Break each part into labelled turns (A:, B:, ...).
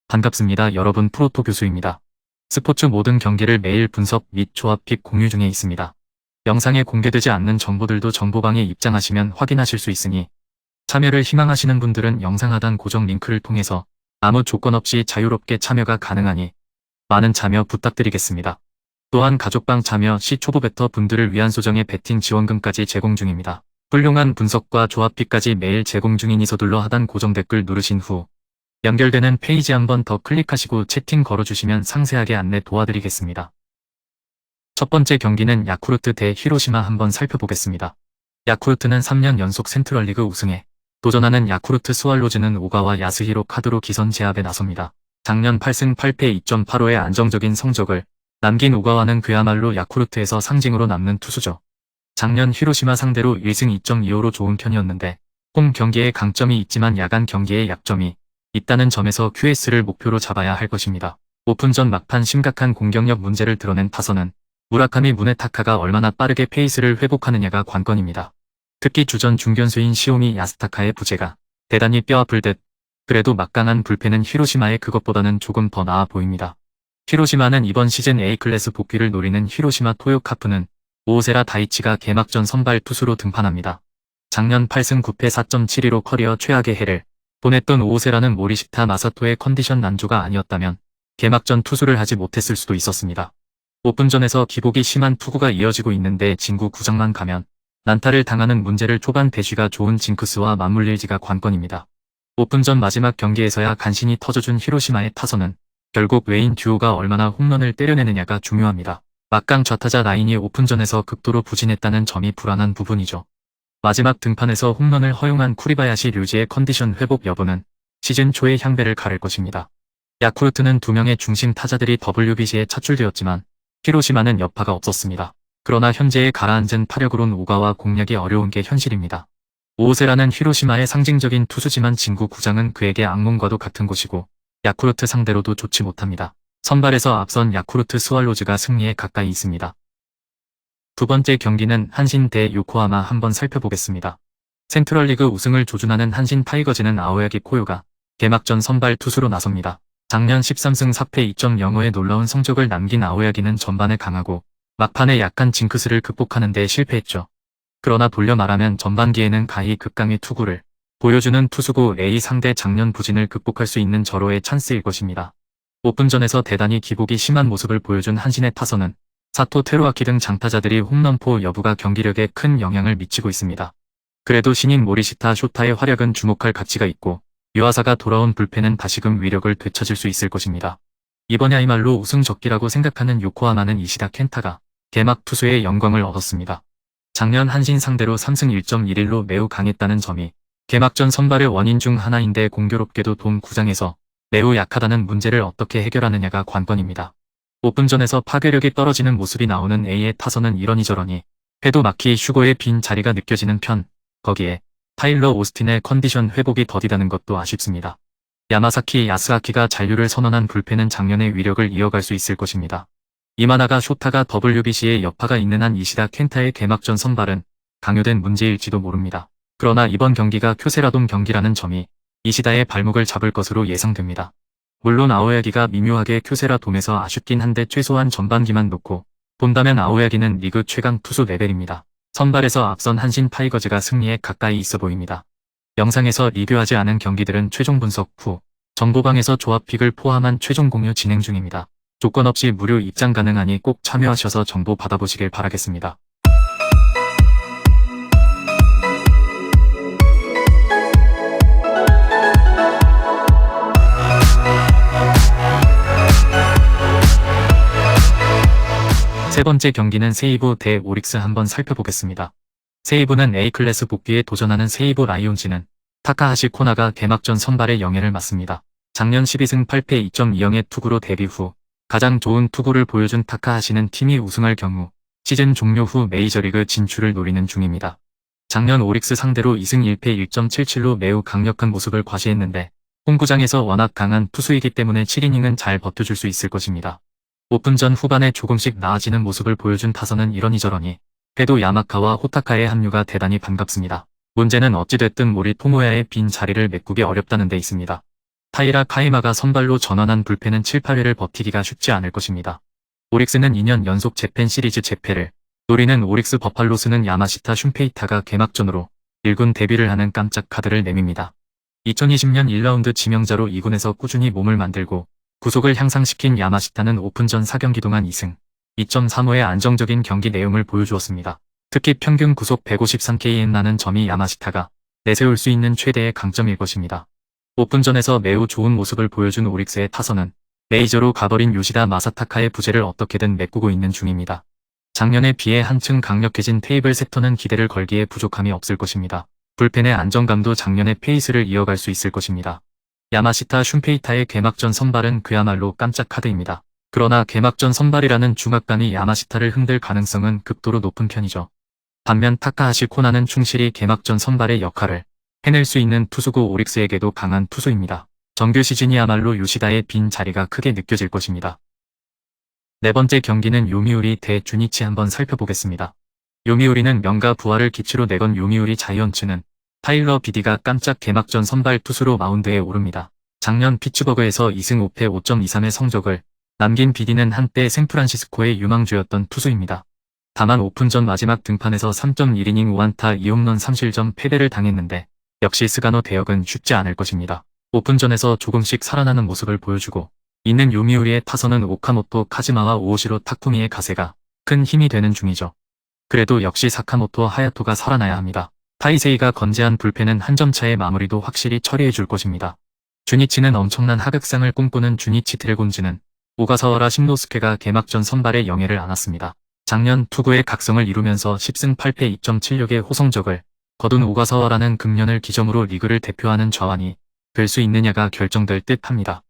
A: 반갑습니다. 여러분, 프로토 교수입니다. 스포츠 모든 경기를 매일 분석 및 조합픽 공유 중에 있습니다. 영상에 공개되지 않는 정보들도 정보방에 입장하시면 확인하실 수 있으니 참여를 희망하시는 분들은 영상 하단 고정 링크를 통해서 아무 조건 없이 자유롭게 참여가 가능하니 많은 참여 부탁드리겠습니다. 또한 가족방 참여 시 초보 베터 분들을 위한 소정의 베팅 지원금까지 제공 중입니다. 훌륭한 분석과 조합픽까지 매일 제공 중이니 서둘러 하단 고정 댓글 누르신 후 연결되는 페이지 한번 더 클릭하시고 채팅 걸어주시면 상세하게 안내 도와드리겠습니다. 첫 번째 경기는 야쿠르트 대 히로시마 한번 살펴보겠습니다. 야쿠르트는 3년 연속 센트럴리그 우승에 도전하는 야쿠르트 스왈로즈는 오가와 야스히로 카드로 기선 제압에 나섭니다. 작년 8승 8패 2.85의 안정적인 성적을 남긴 오가와는 그야말로 야쿠르트에서 상징으로 남는 투수죠. 작년 히로시마 상대로 1승 2.25로 좋은 편이었는데 홈 경기에 강점이 있지만 야간 경기에 약점이 있다는 점에서 QS를 목표로 잡아야 할 것입니다. 오픈전 막판 심각한 공격력 문제를 드러낸 타선은 무라카미 무네타카가 얼마나 빠르게 페이스를 회복하느냐가 관건입니다. 특히 주전 중견수인 시오미 야스타카의 부재가 대단히 뼈아플 듯 그래도 막강한 불펜은 히로시마의 그것보다는 조금 더 나아 보입니다. 히로시마는 이번 시즌 A클래스 복귀를 노리는 히로시마 토요카프는 오세라 다이치가 개막전 선발 투수로 등판합니다. 작년 8승 9패 4.72로 커리어 최악의 해를 보냈던 오세라는 모리시타 마사토의 컨디션 난조가 아니었다면 개막전 투수를 하지 못했을 수도 있었습니다. 오픈전에서 기복이 심한 투구가 이어지고 있는데 진구 구장만 가면 난타를 당하는 문제를 초반 대쉬가 좋은 징크스와 맞물릴지가 관건입니다. 오픈전 마지막 경기에서야 간신히 터져준 히로시마의 타선은 결국 외인 듀오가 얼마나 홈런을 때려내느냐가 중요합니다. 막강 좌타자 라인이 오픈전에서 극도로 부진했다는 점이 불안한 부분이죠. 마지막 등판에서 홈런을 허용한 쿠리바야시 류지의 컨디션 회복 여부는 시즌 초의 향배를 가를 것입니다. 야쿠르트는 2명의 중심 타자들이 WBC에 차출되었지만 히로시마는 여파가 없었습니다. 그러나 현재의 가라앉은 타력으론 오가와 공략이 어려운 게 현실입니다. 오세라는 히로시마의 상징적인 투수지만 진구 구장은 그에게 악몽과도 같은 곳이고 야쿠르트 상대로도 좋지 못합니다. 선발에서 앞선 야쿠르트 스왈로즈가 승리에 가까이 있습니다. 두 번째 경기는 한신 대 요코하마 한번 살펴보겠습니다. 센트럴리그 우승을 조준하는 한신 타이거즈는 아오야기 코요가 개막전 선발 투수로 나섭니다. 작년 13승 4패 2.05의 놀라운 성적을 남긴 아오야기는 전반에 강하고 막판에 약한 징크스를 극복하는 데 실패했죠. 그러나 돌려 말하면 전반기에는 가히 극강의 투구를 보여주는 투수고 A 상대 작년 부진을 극복할 수 있는 절호의 찬스일 것입니다. 오픈전에서 대단히 기복이 심한 모습을 보여준 한신의 타선은 사토 테루아키 등 장타자들이 홈런포 여부가 경기력에 큰 영향을 미치고 있습니다. 그래도 신인 모리시타 쇼타의 활약은 주목할 가치가 있고 유아사가 돌아온 불펜은 다시금 위력을 되찾을 수 있을 것입니다. 이번야말로 우승 적기라고 생각하는 요코하마는 이시다 켄타가 개막 투수의 영광을 얻었습니다. 작년 한신 상대로 3승 1.11로 매우 강했다는 점이 개막전 선발의 원인 중 하나인데 공교롭게도 돔 구장에서 매우 약하다는 문제를 어떻게 해결하느냐가 관건입니다. 오픈전에서 파괴력이 떨어지는 모습이 나오는 A의 타선은 이러니저러니 해도 마키 슈거의 빈 자리가 느껴지는 편, 거기에 타일러 오스틴의 컨디션 회복이 더디다는 것도 아쉽습니다. 야마사키 야스아키가 잔류를 선언한 불펜은 작년의 위력을 이어갈 수 있을 것입니다. 이마나가 쇼타가 WBC에 여파가 있는 한 이시다 켄타의 개막전 선발은 강요된 문제일지도 모릅니다. 그러나 이번 경기가 쿄세라돔 경기라는 점이 이시다의 발목을 잡을 것으로 예상됩니다. 물론 아오야기가 미묘하게 쿄세라돔에서 아쉽긴 한데 최소한 전반기만 놓고 본다면 아오야기는 리그 최강 투수 레벨입니다. 선발에서 앞선 한신 타이거즈가 승리에 가까이 있어 보입니다. 영상에서 리뷰하지 않은 경기들은 최종 분석 후 정보방에서 조합픽을 포함한 최종 공유 진행 중입니다. 조건 없이 무료 입장 가능하니 꼭 참여하셔서 정보 받아보시길 바라겠습니다. 세 번째 경기는 세이보 대 오릭스 한번 살펴보겠습니다. 세이보는 A클래스 복귀에 도전하는 세이보 라이온즈는 타카하시 코나가 개막전 선발의 영예를 맡습니다. 작년 12승 8패 2.20의 투구로 데뷔 후 가장 좋은 투구를 보여준 타카하시는 팀이 우승할 경우 시즌 종료 후 메이저리그 진출을 노리는 중입니다. 작년 오릭스 상대로 2승 1패 1.77로 매우 강력한 모습을 과시했는데 홈구장에서 워낙 강한 투수이기 때문에 7이닝은 잘 버텨줄 수 있을 것입니다. 오픈전 후반에 조금씩 나아지는 모습을 보여준 타선은 이러니저러니 해도 야마카와 호타카의 합류가 대단히 반갑습니다. 문제는 어찌됐든 모리토모야의 빈 자리를 메꾸기 어렵다는 데 있습니다. 타이라 카이마가 선발로 전환한 불펜은 7, 8회를 버티기가 쉽지 않을 것입니다. 오릭스는 2년 연속 재팬 시리즈 재패를 노리는 오릭스 버팔로스는 야마시타 슌페이타가 개막전으로 1군 데뷔를 하는 깜짝 카드를 내밉니다. 2020년 1라운드 지명자로 2군에서 꾸준히 몸을 만들고 구속을 향상시킨 야마시타는 오픈전 4경기 동안 2승, 2.35의 안정적인 경기 내용을 보여주었습니다. 특히 평균 구속 153km 나는 점이 야마시타가 내세울 수 있는 최대의 강점일 것입니다. 오픈전에서 매우 좋은 모습을 보여준 오릭스의 타선은 메이저로 가버린 요시다 마사타카의 부재를 어떻게든 메꾸고 있는 중입니다. 작년에 비해 한층 강력해진 테이블 세터는 기대를 걸기에 부족함이 없을 것입니다. 불펜의 안정감도 작년의 페이스를 이어갈 수 있을 것입니다. 야마시타 슌페이타의 개막전 선발은 그야말로 깜짝 카드입니다. 그러나 개막전 선발이라는 중압감이 야마시타를 흔들 가능성은 극도로 높은 편이죠. 반면 타카하시 코나는 충실히 개막전 선발의 역할을 해낼 수 있는 투수고 오릭스에게도 강한 투수입니다. 정규 시즌이야말로 요시다의 빈 자리가 크게 느껴질 것입니다. 네 번째 경기는 요미우리 대 주니치 한번 살펴보겠습니다. 요미우리는 명가 부활을 기치로 내건 요미우리 자이언츠는 타일러 비디가 깜짝 개막전 선발 투수로 마운드에 오릅니다. 작년 피츠버그에서 2승 5패 5.23의 성적을 남긴 비디는 한때 샌프란시스코의 유망주였던 투수입니다. 다만 오픈전 마지막 등판에서 3.1이닝 5안타 2홈런 3실점 패배를 당했는데 역시 스가노 대역은 쉽지 않을 것입니다. 오픈전에서 조금씩 살아나는 모습을 보여주고 있는 요미우리의 타선은 오카모토 카즈마와 오오시로 타쿠미의 가세가 큰 힘이 되는 중이죠. 그래도 역시 사카모토 하야토가 살아나야 합니다. 타이세이가 건재한 불펜은 한 점 차의 마무리도 확실히 처리해줄 것입니다. 주니치는 엄청난 하극상을 꿈꾸는 주니치 드래곤즈는 오가사와라 신노스케가 개막전 선발에 영예를 안았습니다. 작년 투구의 각성을 이루면서 10승 8패 2.76의 호성적을 거둔 오가사와라는 금년을 기점으로 리그를 대표하는 좌완이 될 수 있느냐가 결정될 듯 합니다.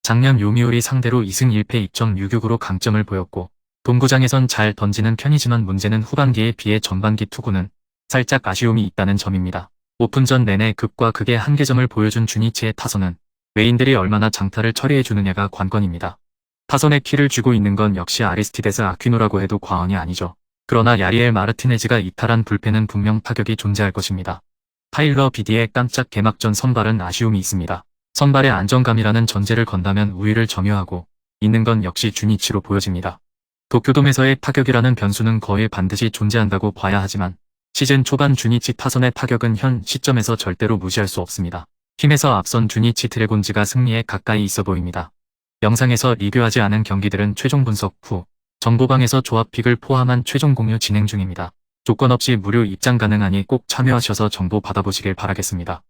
A: 작년 요미우리 상대로 2승 1패 2.66으로 강점을 보였고 동구장에선 잘 던지는 편이지만 문제는 후반기에 비해 전반기 투구는 살짝 아쉬움이 있다는 점입니다. 오픈전 내내 극과 극의 한계점을 보여준 주니치의 타선은 외인들이 얼마나 장타를 처리해주느냐가 관건입니다. 타선의 키를 쥐고 있는 건 역시 아리스티데스 아퀴노라고 해도 과언이 아니죠. 그러나 야리엘 마르티네즈가 이탈한 불펜은 분명 타격이 존재할 것입니다. 타일러 비디의 깜짝 개막전 선발은 아쉬움이 있습니다. 선발의 안정감이라는 전제를 건다면 우위를 점유하고 있는 건 역시 주니치로 보여집니다. 도쿄돔에서의 타격이라는 변수는 거의 반드시 존재한다고 봐야 하지만 시즌 초반 주니치 타선의 타격은 현 시점에서 절대로 무시할 수 없습니다. 팀에서 앞선 주니치 드래곤즈가 승리에 가까이 있어 보입니다. 영상에서 리뷰하지 않은 경기들은 최종 분석 후 정보방에서 조합픽을 포함한 최종 공유 진행 중입니다. 조건 없이 무료 입장 가능하니 꼭 참여하셔서 정보 받아보시길 바라겠습니다.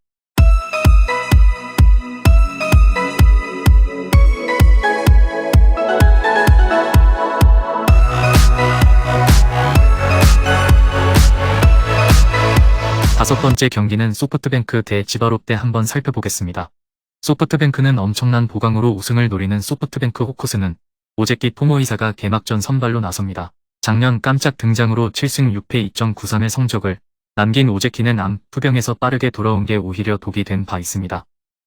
A: 다섯 번째 경기는 소프트뱅크 대 지바롯데 한번 살펴보겠습니다. 소프트뱅크는 엄청난 보강으로 우승을 노리는 소프트뱅크 호크스는 오제키 토모이사가 개막전 선발로 나섭니다. 작년 깜짝 등장으로 7승 6패 2.93의 성적을 남긴 오제키는 암 투병에서 빠르게 돌아온 게 오히려 독이 된 바 있습니다.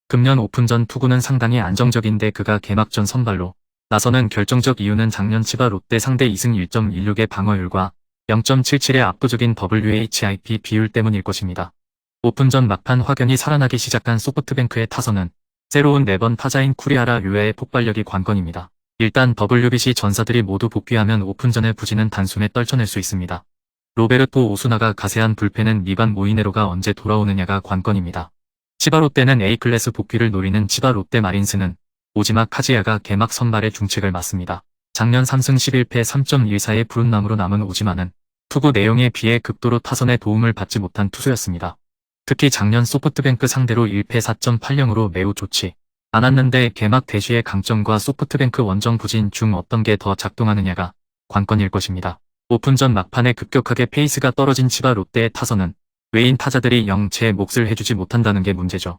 A: 금년 오픈전 투구는 상당히 안정적인데 그가 개막전 선발로 나서는 결정적 이유는 작년 치바 롯데 상대 2승 1.16의 방어율과 0.77의 압도적인 WHIP 비율 때문일 것입니다. 오픈전 막판 확연히 살아나기 시작한 소프트뱅크의 타선은 새로운 4번 타자인 쿠리하라 류야의 폭발력이 관건입니다. 일단 WBC 전사들이 모두 복귀하면 오픈전의 부진은 단숨에 떨쳐낼 수 있습니다. 로베르토 오수나가 가세한 불펜은 리반 모이네로가 언제 돌아오느냐가 관건입니다. 치바 롯데는 A클래스 복귀를 노리는 치바 롯데 마린스는 오지마 카즈야가 개막 선발의 중책을 맡습니다. 작년 3승 11패 3.14의 푸른남으로 남은 오지마는 투구 내용에 비해 극도로 타선의 도움을 받지 못한 투수였습니다. 특히 작년 소프트뱅크 상대로 1패 4.80으로 매우 좋지 않았는데 개막 대시의 강점과 소프트뱅크 원정 부진 중 어떤 게 더 작동하느냐가 관건일 것입니다. 오픈전 막판에 급격하게 페이스가 떨어진 치바 롯데의 타선은 외인 타자들이 영 제 몫을 해주지 못한다는 게 문제죠.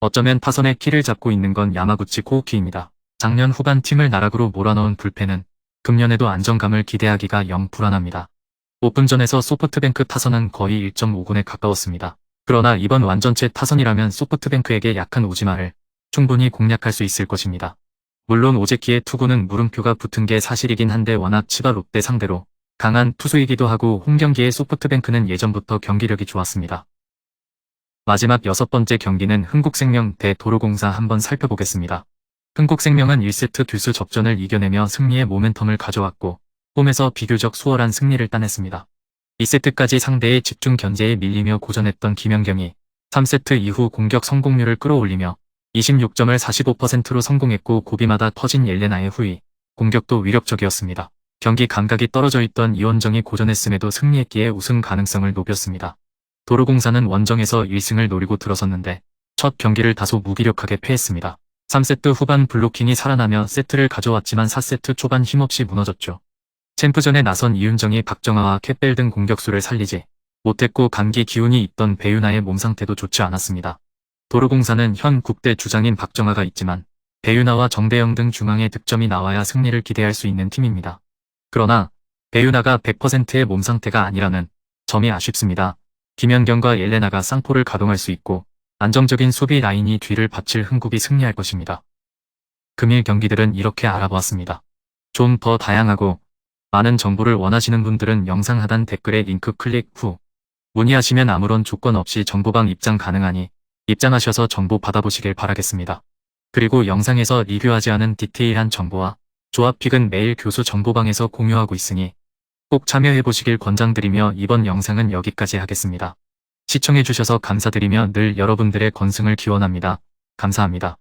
A: 어쩌면 타선의 키를 잡고 있는 건 야마구치 코우키입니다. 작년 후반 팀을 나락으로 몰아넣은 불펜은 금년에도 안정감을 기대하기가 영 불안합니다. 오픈전에서 소프트뱅크 타선은 거의 1.5군에 가까웠습니다. 그러나 이번 완전체 타선이라면 소프트뱅크에게 약한 오지마를 충분히 공략할 수 있을 것입니다. 물론 오제키의 투구는 물음표가 붙은 게 사실이긴 한데 워낙 치바 롯데 상대로 강한 투수이기도 하고 홈경기의 소프트뱅크는 예전부터 경기력이 좋았습니다. 마지막 6번째 경기는 흥국생명 대 도로공사 한번 살펴보겠습니다. 흥국생명은 1세트 듀스 접전을 이겨내며 승리의 모멘텀을 가져왔고 홈에서 비교적 수월한 승리를 따냈습니다. 2세트까지 상대의 집중 견제에 밀리며 고전했던 김연경이 3세트 이후 공격 성공률을 끌어올리며 26점을 45%로 성공했고 고비마다 터진 옐레나의 후위, 공격도 위력적이었습니다. 경기 감각이 떨어져 있던 이원정이 고전했음에도 승리했기에 우승 가능성을 높였습니다. 도로공사는 원정에서 1승을 노리고 들어섰는데 첫 경기를 다소 무기력하게 패했습니다. 3세트 후반 블로킹이 살아나며 세트를 가져왔지만 4세트 초반 힘없이 무너졌죠. 챔프전에 나선 이윤정이 박정아와 캣벨 등 공격수를 살리지 못했고 감기 기운이 있던 배윤아의 몸 상태도 좋지 않았습니다. 도로공사는 현 국대 주장인 박정아가 있지만 배윤아와 정대영 등 중앙의 득점이 나와야 승리를 기대할 수 있는 팀입니다. 그러나 배윤아가 100%의 몸 상태가 아니라는 점이 아쉽습니다. 김연경과 옐레나가 쌍포를 가동할 수 있고 안정적인 수비 라인이 뒤를 받칠 흥국이 승리할 것입니다. 금일 경기들은 이렇게 알아보았습니다. 좀 더 다양하고 많은 정보를 원하시는 분들은 영상 하단 댓글에 링크 클릭 후 문의하시면 아무런 조건 없이 정보방 입장 가능하니 입장하셔서 정보 받아보시길 바라겠습니다. 그리고 영상에서 리뷰하지 않은 디테일한 정보와 조합픽은 매일 교수 정보방에서 공유하고 있으니 꼭 참여해보시길 권장드리며 이번 영상은 여기까지 하겠습니다. 시청해주셔서 감사드리며 늘 여러분들의 건승을 기원합니다. 감사합니다.